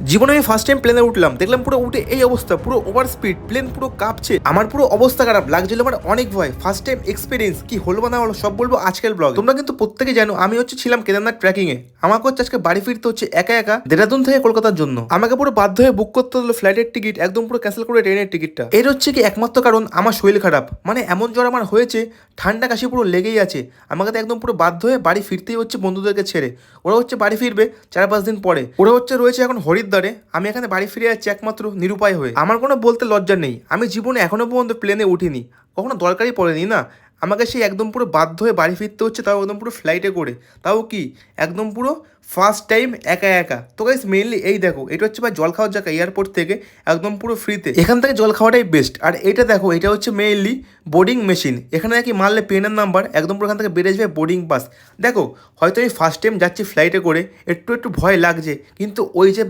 জীবনে আমি first time প্লেনে উঠলাম, দেখলাম পুরো উঠে এই অবস্থা, পুরো ওভার স্পিড, প্লেন পুরো কাঁপছে, আমার পুরো অবস্থা খারাপ লাগছিল, আমার অনেক ভয়। ফার্স্ট টাইম এক্সপিরিয়েন্স কি হলো বা না হলো সব বলবো আজকের ব্লগ। তোমরা কিন্তু প্রত্যেকে জানো আমি ছিলাম কেদারনাথ ট্রেকিং এ। আমাকে আজকে বাড়ি ফিরতে হচ্ছে একা একা দেরাদুন থেকে কলকাতার জন্য। আমাকে পুরো বাধ্য হয়ে বুক করতে হলো ফ্লাইটের টিকিট, একদম পুরো ক্যান্সেল করে ট্রেনের টিকিটটা। এর হচ্ছে কি একমাত্র কারণ আমার শরীর খারাপ, মানে এমন জ্বর আমার হয়েছে, ঠান্ডা কাশি পুরো লেগেই আছে। আমাকে তো একদম পুরো বাধ্য হয়ে বাড়ি ফিরতেই হচ্ছে বন্ধুদেরকে ছেড়ে। ওরা বাড়ি ফিরবে 4-5 দিন পরে। ওরা রয়েছে এখন হরিদ্বারে, আমি এখানে বাড়ি ফিরে যাচ্ছি একমাত্র নিরুপায় হয়ে। আমার কোনো বলতে লজ্জা নেই, আমি জীবনে এখনো পর্যন্ত প্লেনে উঠিনি, কখনো দরকারই পড়েনি না। আমাকে সেই একদম পুরো বাধ্য হয়ে বাড়ি ফিরতে হচ্ছে, তাও একদম পুরো ফ্লাইটে করে, তাও কি একদম পুরো ফার্স্ট টাইম একা একা। তো গাইস মেইনলি এই দেখো, এটা হচ্ছে ভাই জল খাওয়ার জায়গা, এয়ারপোর্ট থেকে একদম পুরো ফ্রিতে, এখান থেকে জল খাওয়াটাই বেস্ট। আর এটা দেখো, এটা হচ্ছে মেইনলি বোর্ডিং মেশিন, এখানে নাকি মারলে পেনের নাম্বার একদম পুরো এখান থেকে বেড়ে যাবে বোর্ডিং পাস। দেখো হয়তো আমি ফার্স্ট টাইম যাচ্ছি ফ্লাইটে করে, একটু একটু ভয় লাগছে, কিন্তু ওই যে